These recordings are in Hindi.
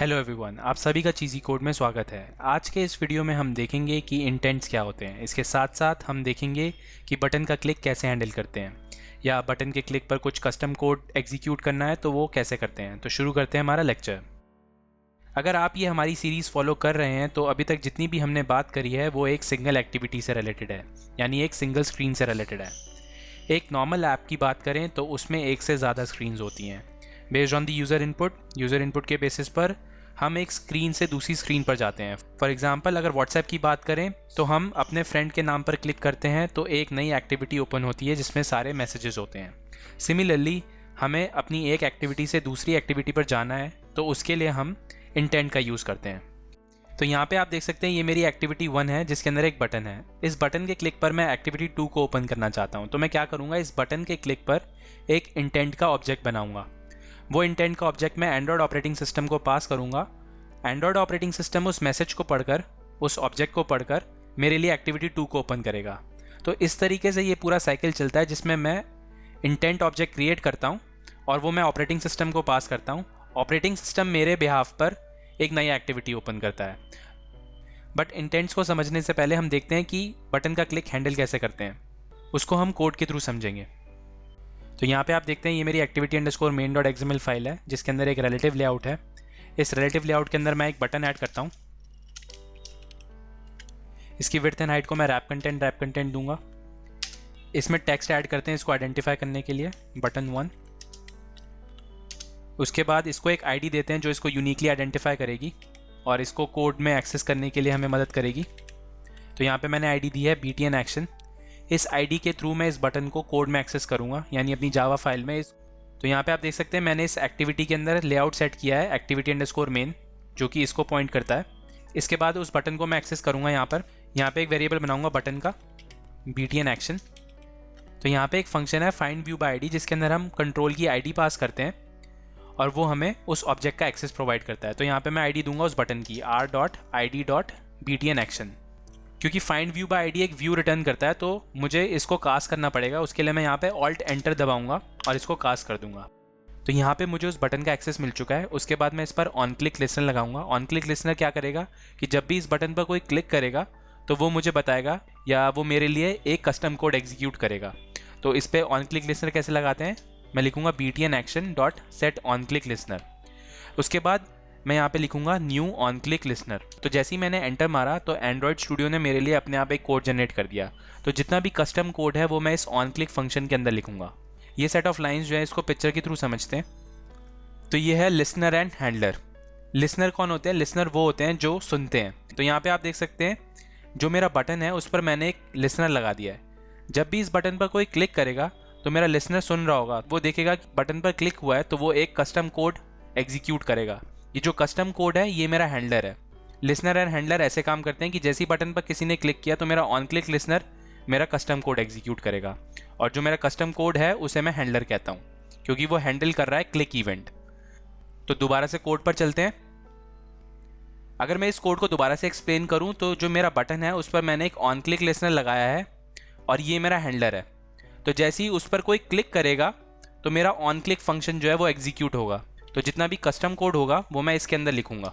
हेलो एवरीवन, आप सभी का चीज़ी कोड में स्वागत है। आज के इस वीडियो में हम देखेंगे कि इंटेंट्स क्या होते हैं। इसके साथ साथ हम देखेंगे कि बटन का क्लिक कैसे हैंडल करते हैं, या बटन के क्लिक पर कुछ कस्टम कोड एग्जीक्यूट करना है तो वो कैसे करते हैं। तो शुरू करते हैं हमारा लेक्चर। अगर आप ये हमारी सीरीज़ फॉलो कर रहे हैं तो अभी तक जितनी भी हमने बात करी है वो एक सिंगल एक्टिविटी से रिलेटेड है, यानी एक सिंगल स्क्रीन से रिलेटेड है। एक नॉर्मल ऐप की बात करें तो उसमें एक से ज़्यादा स्क्रीन्स होती हैं। Based on the user input के बेसिस पर हम एक स्क्रीन से दूसरी स्क्रीन पर जाते हैं। फॉर एग्जांपल, अगर व्हाट्सएप की बात करें तो हम अपने फ्रेंड के नाम पर क्लिक करते हैं तो एक नई एक्टिविटी ओपन होती है जिसमें सारे मैसेजेस होते हैं। सिमिलरली, हमें अपनी एक एक्टिविटी से दूसरी एक्टिविटी पर जाना है तो उसके लिए हम इंटेंट का यूज़ करते हैं। तो यहाँ पे आप देख सकते हैं ये मेरी एक्टिविटी 1 है जिसके अंदर एक बटन है। इस बटन के क्लिक पर मैं एक्टिविटी 2 को ओपन करना चाहता हूँ, तो मैं क्या करूँगा, इस बटन के क्लिक पर एक इंटेंट का ऑब्जेक्ट बनाऊँगा। वो इंटेंट का ऑब्जेक्ट मैं एंड्रॉयड ऑपरेटिंग सिस्टम को पास करूँगा। एंड्रॉयड ऑपरेटिंग सिस्टम उस मैसेज को पढ़कर, उस ऑब्जेक्ट को पढ़कर मेरे लिए एक्टिविटी 2 को ओपन करेगा। तो इस तरीके से ये पूरा साइकिल चलता है जिसमें मैं इंटेंट ऑब्जेक्ट क्रिएट करता हूँ और वो मैं ऑपरेटिंग सिस्टम को पास करता हूँ। ऑपरेटिंग सिस्टम मेरे बिहाफ पर एक नई एक्टिविटी ओपन करता है। बट इंटेंट्स को समझने से पहले हम देखते हैं कि बटन का क्लिक हैंडल कैसे करते हैं। उसको हम कोड के थ्रू समझेंगे। तो यहाँ पे आप देखते हैं ये मेरी activity_main.xml फाइल है जिसके अंदर एक रिलेटिव लेआउट है। इस रिलेटिव लेआउट के अंदर मैं एक बटन ऐड करता हूँ। इसकी विड्थ एंड हाइट को मैं रैप कंटेंट दूंगा। इसमें टेक्स्ट ऐड करते हैं इसको आइडेंटिफाई करने के लिए, बटन 1। उसके बाद इसको एक आईडी देते हैं जो इसको यूनिकली आइडेंटिफाई करेगी और इसको कोड में एक्सेस करने के लिए हमें मदद करेगी। तो यहाँ पे मैंने आईडी दी है btn action। इस आईडी के थ्रू मैं इस बटन को कोड में एक्सेस करूँगा, यानी अपनी जावा फाइल में। तो यहाँ पे आप देख सकते हैं मैंने इस एक्टिविटी के अंदर लेआउट सेट किया है activity_main, जो कि इसको पॉइंट करता है। इसके बाद उस बटन को मैं एक्सेस करूँगा। यहाँ पे एक वेरिएबल बनाऊँगा बटन का btn action। तो यहाँ पे एक फंक्शन है find view by id जिसके अंदर हम कंट्रोल की आईडी पास करते हैं और वो हमें उस ऑब्जेक्ट का एक्सेस प्रोवाइड करता है। तो यहाँ पे मैं आईडी दूंगा उस बटन की r.id.btn action। क्योंकि फाइंड व्यू बाय आईडी एक व्यू रिटर्न करता है तो मुझे इसको कास्ट करना पड़ेगा। उसके लिए मैं यहाँ पे ऑल्ट एंटर दबाऊंगा और इसको कास्ट कर दूंगा। तो यहाँ पे मुझे उस बटन का एक्सेस मिल चुका है। उसके बाद मैं इस पर ऑन क्लिक लिसनर लगाऊंगा। ऑन क्लिक लिसनर क्या करेगा कि जब भी इस बटन पर कोई क्लिक करेगा तो वो मुझे बताएगा या वो मेरे लिए एक कस्टम कोड एग्जीक्यूट करेगा। तो इस पर ऑन क्लिक लिसनर कैसे लगाते हैं, मैं लिखूंगा btn action.set on click listener। उसके बाद मैं यहाँ पे लिखूंगा न्यू ऑन क्लिक लिसनर। तो जैसे ही मैंने एंटर मारा तो एंड्रॉयड स्टूडियो ने मेरे लिए अपने आप एक कोड जनरेट कर दिया। तो जितना भी कस्टम कोड है वो मैं इस ऑन क्लिक फंक्शन के अंदर लिखूंगा। ये सेट ऑफ लाइंस जो है इसको पिक्चर के थ्रू समझते हैं। तो ये है लिसनर एंड हैंडलर। लिसनर कौन होते हैं? लिसनर वो होते हैं जो सुनते हैं। तो यहाँ पे आप देख सकते हैं जो मेरा बटन है उस पर मैंने एक लिसनर लगा दिया है। जब भी इस बटन पर कोई क्लिक करेगा तो मेरा लिसनर सुन रहा होगा, वो देखेगा कि बटन पर क्लिक हुआ है तो वो एक कस्टम कोड एग्जीक्यूट करेगा। ये जो कस्टम कोड है ये मेरा हैंडलर है। लिसनर एंड हैंडलर ऐसे काम करते हैं कि जैसे ही बटन पर किसी ने क्लिक किया तो मेरा ऑन क्लिक लिसनर मेरा कस्टम कोड एग्जीक्यूट करेगा, और जो मेरा कस्टम कोड है उसे मैं हैंडलर कहता हूँ क्योंकि वो हैंडल कर रहा है क्लिक इवेंट। तो दोबारा से कोड पर चलते हैं। अगर मैं इस कोड को दोबारा से एक्सप्लेन करूँ तो जो मेरा बटन है उस पर मैंने एक ऑन क्लिक लिसनर लगाया है और ये मेरा हैंडलर है। तो जैसे ही उस पर कोई क्लिक करेगा तो मेरा ऑन क्लिक फंक्शन जो है वो एग्जीक्यूट होगा। तो जितना भी कस्टम कोड होगा वो मैं इसके अंदर लिखूंगा।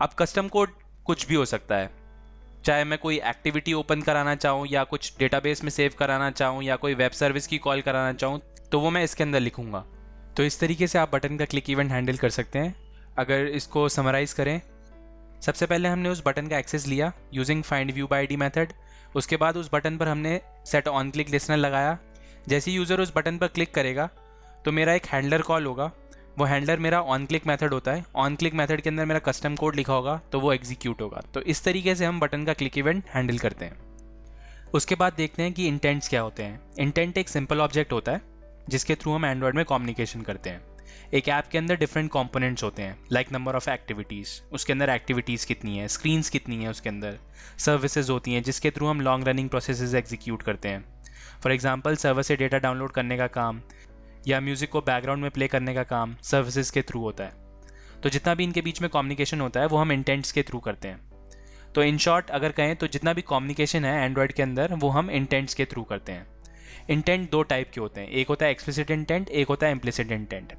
अब कस्टम कोड कुछ भी हो सकता है, चाहे मैं कोई एक्टिविटी ओपन कराना चाहूँ या कुछ डेटाबेस में सेव कराना चाहूँ या कोई वेब सर्विस की कॉल कराना चाहूँ तो वो मैं इसके अंदर लिखूंगा। तो इस तरीके से आप बटन का क्लिक इवेंट हैंडल कर सकते हैं। अगर इसको समराइज़ करें, सबसे पहले हमने उस बटन का एक्सेस लिया using find view bye ID method. उसके बाद उस बटन पर हमने सेट ऑन क्लिक लिसनर लगाया। जैसे ही यूज़र उस बटन पर क्लिक करेगा तो मेरा एक हैंडलर कॉल होगा। वो हैंडलर मेरा ऑन क्लिक मेथड होता है। ऑन क्लिक मेथड के अंदर मेरा कस्टम कोड लिखा होगा तो वो एग्जीक्यूट होगा। तो इस तरीके से हम बटन का क्लिक इवेंट हैंडल करते हैं। उसके बाद देखते हैं कि इंटेंट्स क्या होते हैं। इंटेंट एक सिंपल ऑब्जेक्ट होता है जिसके थ्रू हम एंड्रॉयड में कम्युनिकेशन करते हैं। एक ऐप के अंदर डिफरेंट कंपोनेंट्स होते हैं, लाइक नंबर ऑफ एक्टिविटीज़, उसके अंदर एक्टिविटीज़ कितनी है, स्क्रीन्स कितनी है, उसके अंदर सर्विसेज होती हैं जिसके थ्रू हम लॉन्ग रनिंग प्रोसेसेस एग्जीक्यूट करते हैं। फॉर एग्जांपल, सर्वर से डेटा डाउनलोड करने का काम या म्यूज़िक को बैकग्राउंड में प्ले करने का काम सर्विसेज के थ्रू होता है। तो जितना भी इनके बीच में कम्युनिकेशन होता है वो हम इंटेंट्स के थ्रू करते हैं। तो इन शॉर्ट अगर कहें तो जितना भी कम्युनिकेशन है एंड्रॉयड के अंदर वो हम इंटेंट्स के थ्रू करते हैं। इंटेंट दो टाइप के होते हैं, एक होता है एक्सप्लिसिट इंटेंट, एक होता है इम्प्लिसिट इंटेंट।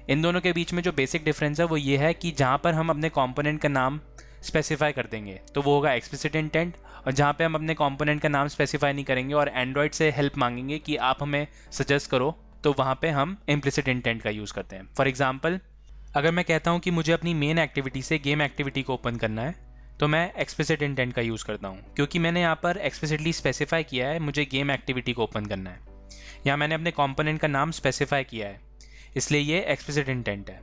इन दोनों के बीच में जो बेसिक डिफरेंस है वो ये है कि जहाँ पर हम अपने कंपोनेंट का नाम स्पेसिफाई कर देंगे तो वो होगा एक्सप्लिसिट इंटेंट, और जहाँ पे हम अपने कंपोनेंट का नाम स्पेसिफाई नहीं करेंगे और एंड्रॉयड से हेल्प मांगेंगे कि आप हमें सजेस्ट करो, तो वहाँ पे हम इम्प्लिसिट इंटेंट का यूज़ करते हैं। फॉर एग्जाम्पल, अगर मैं कहता हूँ कि मुझे अपनी मेन एक्टिविटी से गेम एक्टिविटी को ओपन करना है तो मैं एक्सप्लिसिट इंटेंट का यूज़ करता हूँ, क्योंकि मैंने यहाँ पर एक्सप्लिसिटली स्पेसिफाई किया है मुझे गेम एक्टिविटी को ओपन करना है। यहाँ मैंने अपने कंपोनेंट का नाम स्पेसिफाई किया है, इसलिए ये एक्सप्लिसिट इंटेंट है।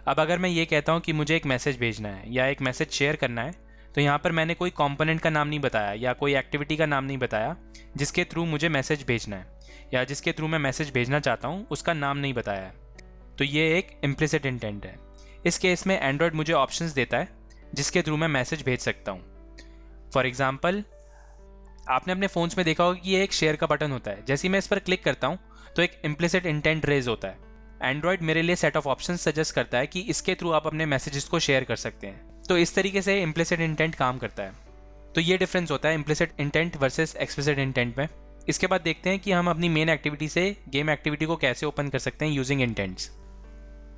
अब अगर मैं ये कहता हूँ कि मुझे एक मैसेज भेजना है या एक मैसेज शेयर करना है, तो यहाँ पर मैंने कोई कंपोनेंट का नाम नहीं बताया या कोई एक्टिविटी का नाम नहीं बताया जिसके थ्रू मुझे मैसेज भेजना है या जिसके थ्रू मैं मैसेज भेजना चाहता हूँ, उसका नाम नहीं बताया है। तो ये एक इम्प्लिसिट इंटेंट है। इस केस में एंड्रॉयड मुझे ऑप्शंस देता है जिसके थ्रू मैं मैसेज भेज सकता हूँ। फॉर एग्जाम्पल, आपने अपने फ़ोन्स में देखा होगा कि ये एक शेयर का बटन होता है। जैसे ही मैं इस पर क्लिक करता हूँ तो एक इम्प्लिसिट इंटेंट रेज होता है। एंड्रॉयड मेरे लिए सेट ऑफ ऑप्शंस सजेस्ट करता है कि इसके थ्रू आप अपने मैसेजेस को शेयर कर सकते हैं। तो इस तरीके से इम्प्लिसिट इंटेंट काम करता है। तो ये डिफरेंस होता है implicit intent versus explicit intent में। इसके बाद देखते हैं कि हम अपनी मेन एक्टिविटी से गेम एक्टिविटी को कैसे ओपन कर सकते हैं यूजिंग इंटेंट्स।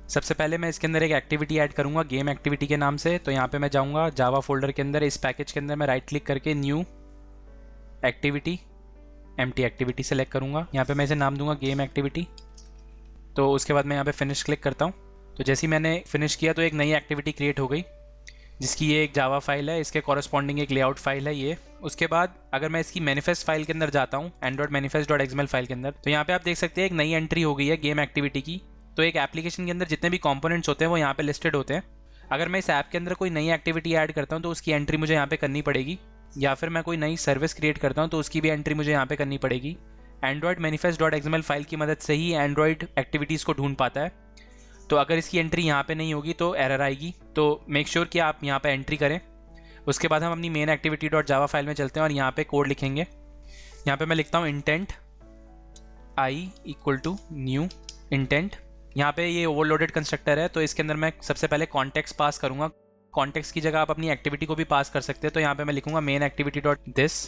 सबसे पहले मैं इसके अंदर एक एक्टिविटी ऐड करूंगा गेम एक्टिविटी के नाम से। तो यहाँ पे मैं जाऊंगा जावा फोल्डर के अंदर, इस पैकेज के अंदर मैं राइट क्लिक करके new activity, empty activity select करूंगा। यहाँ पे मैं इसे नाम दूंगा गेम एक्टिविटी। तो उसके बाद मैं यहाँ पे फिनिश क्लिक करता हूँ। तो जैसे ही मैंने फिनिश किया तो एक नई एक्टिविटी क्रिएट हो गई जिसकी ये एक जावा फाइल है, इसके कॉरस्पॉन्डिंग एक लेआउट फाइल है ये। उसके बाद अगर मैं इसकी मैनिफेस्ट फाइल के अंदर जाता हूँ, एंड्रॉयड मैनिफेस्ट.xml फाइल के अंदर, तो यहाँ पे आप देख सकते हैं एक नई एंट्री हो गई है गेम एक्टिविटी की। तो एक एप्लीकेशन के अंदर जितने भी कंपोनेंट्स होते हैं वो यहाँ पे लिस्टेड होते हैं। अगर मैं इस ऐप के अंदर कोई नई एक्टिविटी ऐड करता हूँ तो उसकी एंट्री मुझे यहाँ पे करनी पड़ेगी, या फिर मैं कोई नई सर्विस क्रिएट करता हूँ तो उसकी भी एंट्री मुझे यहाँ पे करनी पड़ेगी। एंड्रॉयड मैनिफेस्ट.xml फाइल की मदद से ही एंड्रॉयड एक्टिविटीज़ को ढूंढ पाता है। तो अगर इसकी एंट्री यहाँ पे नहीं होगी तो एरर आएगी। तो मेक श्योर कि आप यहाँ पे एंट्री करें। उसके बाद हम अपनी मेन एक्टिविटी.जावा फाइल में चलते हैं और यहाँ पे कोड लिखेंगे। यहाँ पे मैं लिखता हूँ intent I equal to new intent. यहाँ पे ये ओवरलोडेड कंस्ट्रक्टर है तो इसके अंदर मैं सबसे पहले कॉन्टेक्स्ट पास करूँगा। कॉन्टेक्स्ट की जगह आप अपनी एक्टिविटी को भी पास कर सकते हैं। तो यहाँ पे मैं लिखूँगा मेन एक्टिविटी डॉट दिस।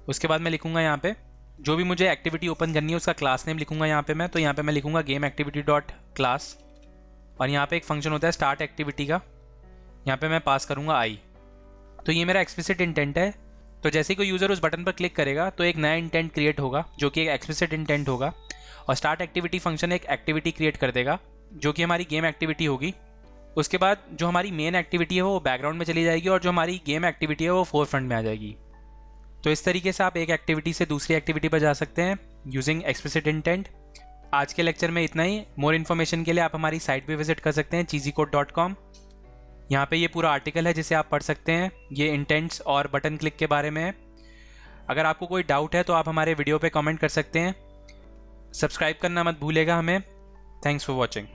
उसके बाद मैं लिखूँगा यहाँ पे जो भी मुझे एक्टिविटी ओपन करनी है उसका क्लास नेम लिखूँगा यहाँ पे मैं। तो यहाँ पे मैं लिखूँगा गेम एक्टिविटी डॉट क्लास, और यहाँ पे एक फंक्शन होता है स्टार्ट एक्टिविटी का, यहाँ पे मैं पास करूँगा आई। तो ये मेरा एक्सप्लिसिट इंटेंट है। तो जैसे ही कोई यूज़र उस बटन पर क्लिक करेगा तो एक नया इंटेंट क्रिएट होगा जो कि एक एक्सप्लिसिट इंटेंट होगा, और स्टार्ट एक्टिविटी फंक्शन एक एक्टिविटी क्रिएट कर देगा जो कि हमारी गेम एक्टिविटी होगी। उसके बाद जो हमारी मेन एक्टिविटी है वो बैकग्राउंड में चली जाएगी और जो हमारी गेम एक्टिविटी है वो फोरफ्रंट में आ जाएगी। तो इस तरीके से आप एक एक्टिविटी से दूसरी एक्टिविटी पर जा सकते हैं यूजिंग एक्सप्लिसिट इंटेंट। आज के लेक्चर में इतना ही। मोर इन्फॉर्मेशन के लिए आप हमारी साइट पे विजिट कर सकते हैं cheezycode.com। यहाँ पे ये पूरा आर्टिकल है जिसे आप पढ़ सकते हैं। ये इंटेंट्स और बटन क्लिक के बारे में है। अगर आपको कोई डाउट है तो आप हमारे वीडियो पे कमेंट कर सकते हैं। सब्सक्राइब करना मत भूलेगा हमें। Thanks for watching.